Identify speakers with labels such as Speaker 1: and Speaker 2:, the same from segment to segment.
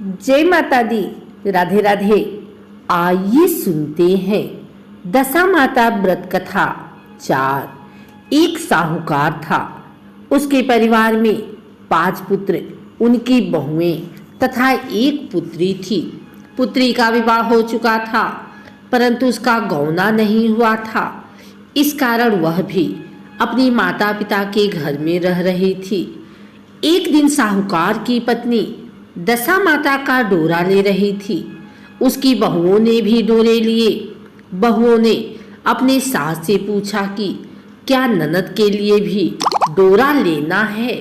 Speaker 1: जय माता दी। राधे राधे। आइए सुनते हैं दशा माता व्रत कथा 4। एक साहूकार था। उसके परिवार में 5 पुत्र, उनकी बहुएं तथा एक पुत्री थी। पुत्री का विवाह हो चुका था, परंतु उसका गौना नहीं हुआ था। इस कारण वह भी अपनी माता पिता के घर में रह रही थी। एक दिन साहूकार की पत्नी दशा माता का डोरा ले रही थी। उसकी बहुओं ने भी डोरे लिए। बहुओं ने अपने सास से पूछा कि क्या ननद के लिए भी डोरा लेना है।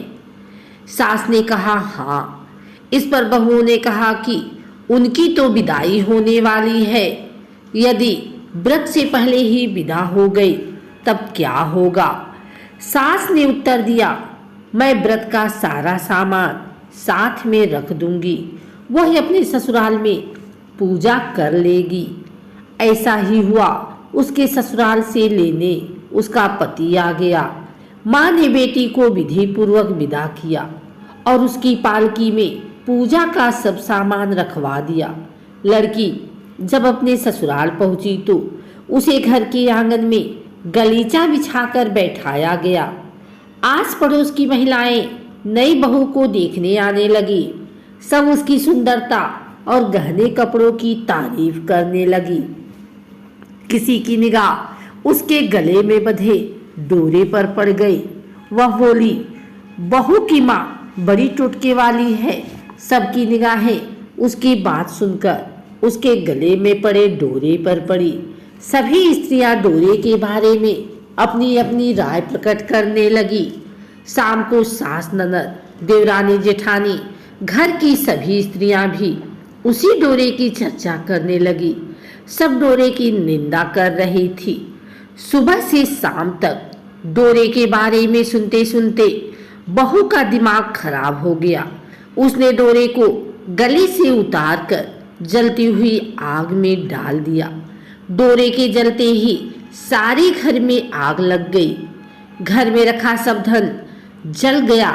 Speaker 1: सास ने कहा हाँ। इस पर बहुओं ने कहा कि उनकी तो विदाई होने वाली है, यदि व्रत से पहले ही विदा हो गई तब क्या होगा। सास ने उत्तर दिया, मैं व्रत का सारा सामान साथ में रख दूंगी, वह अपने ससुराल में पूजा कर लेगी। ऐसा ही हुआ। उसके ससुराल से लेने उसका पति आ गया। माँ ने बेटी को विधि पूर्वक विदा किया और उसकी पालकी में पूजा का सब सामान रखवा दिया। लड़की जब अपने ससुराल पहुंची तो उसे घर के आंगन में गलीचा बिछाकर बैठाया गया। आस पड़ोस की महिलाएं नई बहू को देखने आने लगी। सब उसकी सुंदरता और गहने कपड़ों की तारीफ करने लगी। किसी की निगाह उसके गले में बंधे डोरे पर पड़ गई। वह बोली, बहू की माँ बड़ी टुटके वाली है। सबकी निगाहें उसकी बात सुनकर उसके गले में पड़े डोरे पर पड़ी। सभी स्त्रियां डोरे के बारे में अपनी अपनी राय प्रकट करने लगी। शाम को सास, ननद, देवरानी, जेठानी, घर की सभी स्त्रियां भी उसी डोरे की चर्चा करने लगी। सब डोरे की निंदा कर रही थी। सुबह से शाम तक डोरे के बारे में सुनते सुनते बहू का दिमाग खराब हो गया। उसने डोरे को गले से उतार कर जलती हुई आग में डाल दिया। डोरे के जलते ही सारे घर में आग लग गई। घर में रखा सब धन जल गया।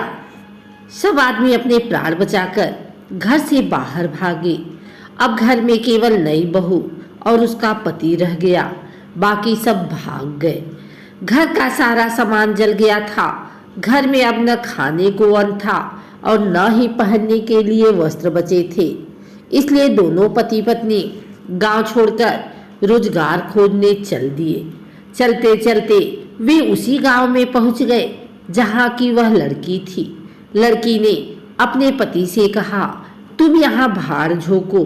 Speaker 1: सब आदमी अपने प्राण बचाकर घर से बाहर भागे। अब घर में केवल नई बहू और उसका पति रह गया। बाकी सब भाग गए। घर का सारा सामान जल गया था। घर में अब न खाने को अन्न था और न ही पहनने के लिए वस्त्र बचे थे। इसलिए दोनों पति पत्नी गांव छोड़कर रोजगार खोजने चल दिए। चलते चलते वे उसी गांव में पहुंच गए जहां की वह लड़की थी। लड़की ने अपने पति से कहा, तुम यहाँ भाड़ झोंको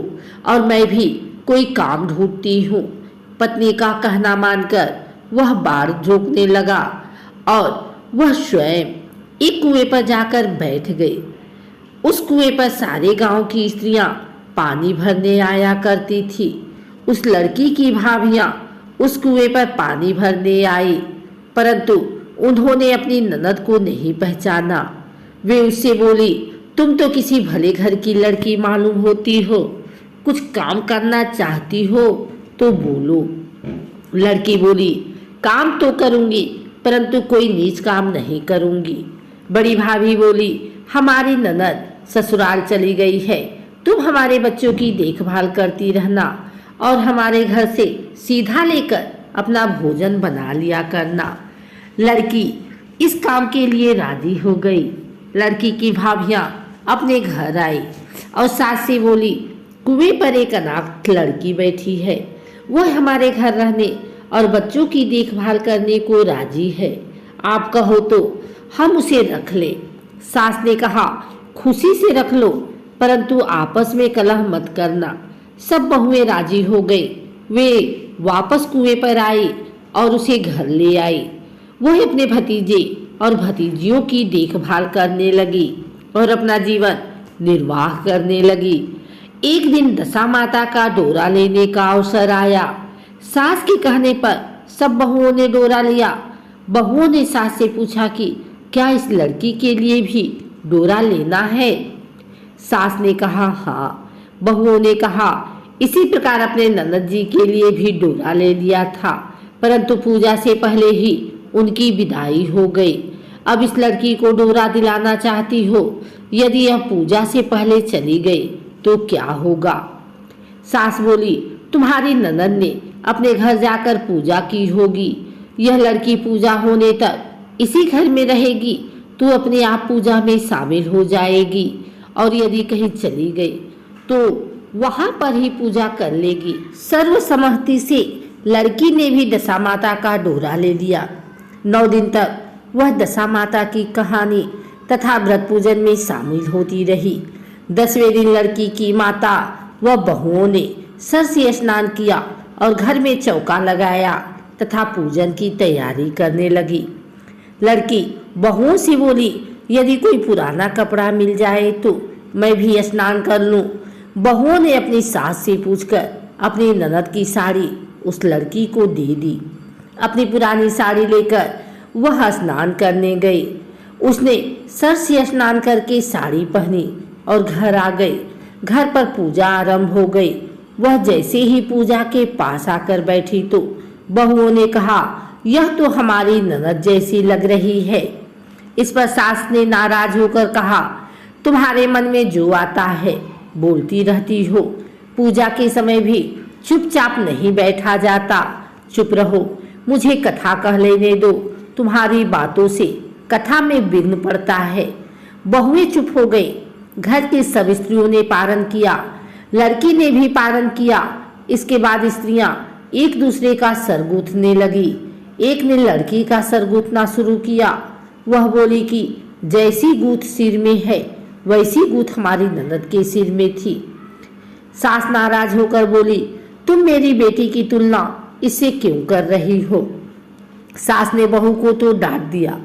Speaker 1: और मैं भी कोई काम ढूंढती हूँ। पत्नी का कहना मानकर वह बाढ़ झोंकने लगा और वह स्वयं एक कुएं पर जाकर बैठ गई। उस कुएं पर सारे गांव की स्त्रियां पानी भरने आया करती थी। उस लड़की की भाभियां उस कुएं पर पानी भरने आई, परंतु उन्होंने अपनी ननद को नहीं पहचाना। वे उससे बोली, तुम तो किसी भले घर की लड़की मालूम होती हो, कुछ काम करना चाहती हो तो बोलो। लड़की बोली, काम तो करूंगी, परंतु कोई नीच काम नहीं करूंगी। बड़ी भाभी बोली, हमारी ननद ससुराल चली गई है, तुम हमारे बच्चों की देखभाल करती रहना और हमारे घर से सीधा लेकर अपना भोजन बना लिया करना। लड़की इस काम के लिए राजी हो गई। लड़की की भाभियां अपने घर आई और सास से बोली, कुएं पर एक अनाथ लड़की बैठी है, वह हमारे घर रहने और बच्चों की देखभाल करने को राजी है। आप कहो तो हम उसे रख ले। सास ने कहा, खुशी से रख लो, परंतु आपस में कलह मत करना। सब बहुएं राजी हो गई। वे वापस कुएं पर आई और उसे घर ले आई। वह अपने भतीजे और भतीजियों की देखभाल करने लगी और अपना जीवन निर्वाह करने लगी। एक दिन दशा माता का डोरा लेने का अवसर आया। सास के कहने पर सब बहुओं ने डोरा लिया। बहुओं ने सास से पूछा कि क्या इस लड़की के लिए भी डोरा लेना है। सास ने कहा हाँ। बहुओं ने कहा, इसी प्रकार अपने ननद जी के लिए भी डोरा ले लिया था, परंतु पूजा से पहले ही उनकी विदाई हो गई। अब इस लड़की को डोरा दिलाना चाहती हो, यदि यह पूजा से पहले चली गई तो क्या होगा। सास बोली, तुम्हारी ननद ने अपने घर जाकर पूजा की होगी। यह लड़की पूजा होने तक इसी घर में रहेगी। तू अपने आप पूजा में शामिल हो जाएगी और यदि कहीं चली गई तो वहां पर ही पूजा कर लेगी। सर्वसम्मति से लड़की ने भी दशा माता का डोरा ले लिया। 9 दिन तक वह दशा माता की कहानी तथा व्रत पूजन में शामिल होती रही। 10वें दिन लड़की की माता व बहुओं ने सरसी स्नान किया और घर में चौका लगाया तथा पूजन की तैयारी करने लगी। लड़की बहुओं से बोली, यदि कोई पुराना कपड़ा मिल जाए तो मैं भी स्नान कर लूं। बहुओं ने अपनी सास से पूछकर अपनी ननद की साड़ी उस लड़की को दे दी। अपनी पुरानी साड़ी लेकर वह स्नान करने गई। उसने सरसी स्नान करके साड़ी पहनी और घर आ गई। घर पर पूजा आरंभ हो गई। वह जैसे ही पूजा के पास आकर बैठी तो बहुओं ने कहा, यह तो हमारी ननद जैसी लग रही है। इस पर सास ने नाराज होकर कहा, तुम्हारे मन में जो आता है बोलती रहती हो। पूजा के समय भी चुपचाप नहीं बैठा जाता। चुप रहो, मुझे कथा कह लेने दो। तुम्हारी बातों से कथा में विघ्न पड़ता है। बहुएं चुप हो गई। घर की सब स्त्रियों ने पारण किया। लड़की ने भी पारण किया। इसके बाद स्त्रियां एक दूसरे का सर गूंथने लगी। एक ने लड़की का सर गूंथना शुरू किया। वह बोली कि जैसी गूंथ सिर में है वैसी गूंथ हमारी ननद के सिर में थी। सास नाराज होकर बोली, तुम मेरी बेटी की तुलना इससे क्यों कर रही हो। सास ने बहू को तो डांट दिया,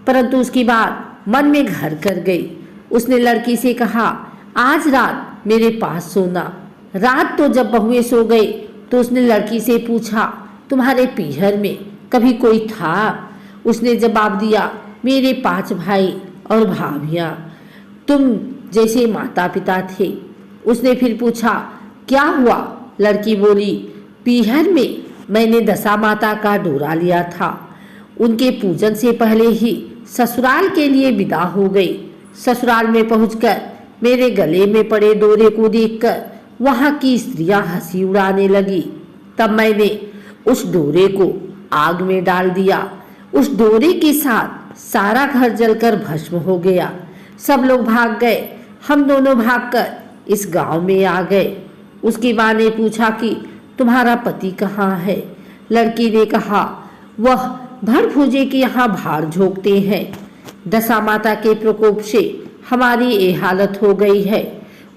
Speaker 1: परंतु उसकी बात मन में घर कर गई। उसने लड़की से कहा, आज रात मेरे पास सोना। रात तो जब बहुएं सो गई तो उसने लड़की से पूछा, तुम्हारे पीहर में कभी कोई था। उसने जवाब दिया, मेरे 5 भाई और भाभियां, तुम जैसे माता पिता थे। उसने फिर पूछा, क्या हुआ। लड़की बोली, पीहर में मैंने दशा माता का डोरा लिया था। उनके पूजन से पहले ही ससुराल के लिए विदा हो गई। ससुराल में पहुंचकर मेरे गले में पड़े डोरे को देखकर वहां की स्त्रियां हंसी उड़ाने लगी। तब मैंने उस डोरे को आग में डाल दिया। उस डोरे के साथ सारा घर जलकर भस्म हो गया। सब लोग भाग गए। हम दोनों भागकर इस गांव में आ गए। उसकी मां ने पूछा कि तुम्हारा पति कहाँ है। लड़की ने कहा, वह भर भूजे के यहाँ भार झोंकते हैं। दशा माता के प्रकोप से हमारी ये हालत हो गई है।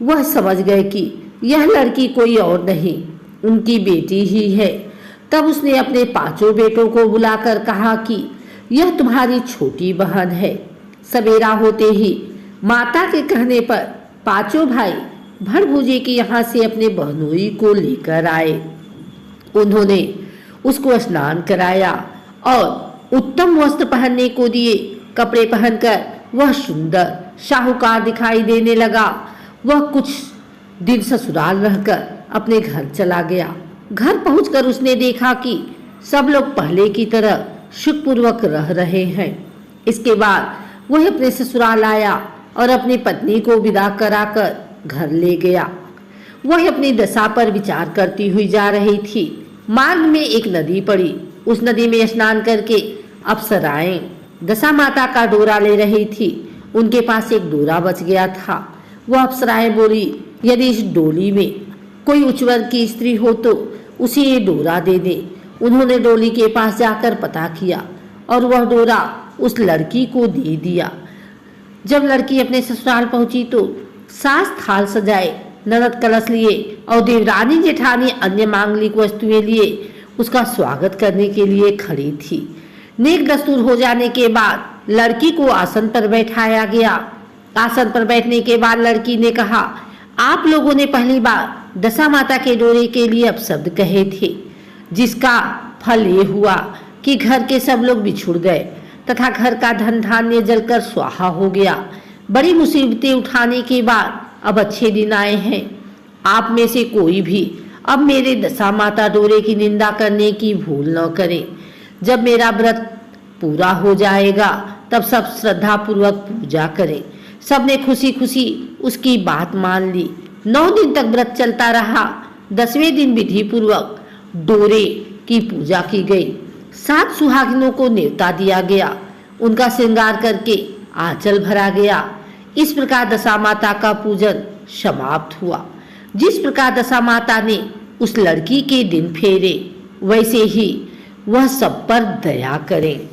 Speaker 1: वह समझ गए कि यह लड़की कोई और नहीं, उनकी बेटी ही है। तब उसने अपने 5 बेटों को बुलाकर कहा कि यह तुम्हारी छोटी बहन है। सवेरा होते ही माता के कहने पर 5 भाई भर भूजे के यहाँ से अपने बहनोई को लेकर आए। उन्होंने उसको स्नान कराया और उत्तम वस्त्र पहनने को दिए। कपड़े पहनकर वह सुंदर शाहूकार दिखाई देने लगा। वह कुछ दिन ससुराल रहकर अपने घर चला गया। घर पहुंचकर उसने देखा कि सब लोग पहले की तरह सुखपूर्वक रह रहे हैं। इसके बाद वह अपने ससुराल आया और अपनी पत्नी को विदा कराकर घर ले गया। वह अपनी दशा पर विचार करती हुई जा रही थी। मार्ग में एक नदी पड़ी। उस नदी में स्नान करके अप्सराएं दशा माता का डोरा ले रही थी। उनके पास एक डोरा बच गया था। वह अप्सराएं बोली, यदि इस डोली में कोई उच्च वर्ग की स्त्री हो तो उसे ये डोरा दे दे। उन्होंने डोली के पास जाकर पता किया और वह डोरा उस लड़की को दे दिया। जब लड़की अपने ससुराल पहुंची तो सास थाल सजाए, ननद कलश लिए और देवरानी जेठानी अन्य मांगलिक वस्तुएं लिए उसका स्वागत करने के लिए खड़ी थी। नेक दस्तूर हो जाने के बाद लड़की को आसन पर बैठाया गया। आसन पर बैठने के बाद लड़की ने कहा, आप लोगों ने पहली बार दशा माता के डोरे के लिए अपशब्द कहे थे, जिसका फल ये हुआ कि घर के सब लोग बिछुड़ गए तथा घर का धन धान्य जलकर स्वाहा हो गया। बड़ी मुसीबतें उठाने के बाद अब अच्छे दिन आए हैं। आप में से कोई भी अब मेरे दशा माता डोरे की निंदा करने की भूल न करें। जब मेरा व्रत पूरा हो जाएगा तब सब श्रद्धा पूर्वक पूजा करें। सबने खुशी खुशी उसकी बात मान ली। 9 दिन तक व्रत चलता रहा। 10वें दिन विधि पूर्वक डोरे की पूजा की गई। 7 सुहागिनों को न्योता दिया गया। उनका श्रृंगार करके आंचल भरा गया। इस प्रकार दशा माता का पूजन समाप्त हुआ। जिस प्रकार दशा माता ने उस लड़की के दिन फेरे, वैसे ही वह सब पर दया करें।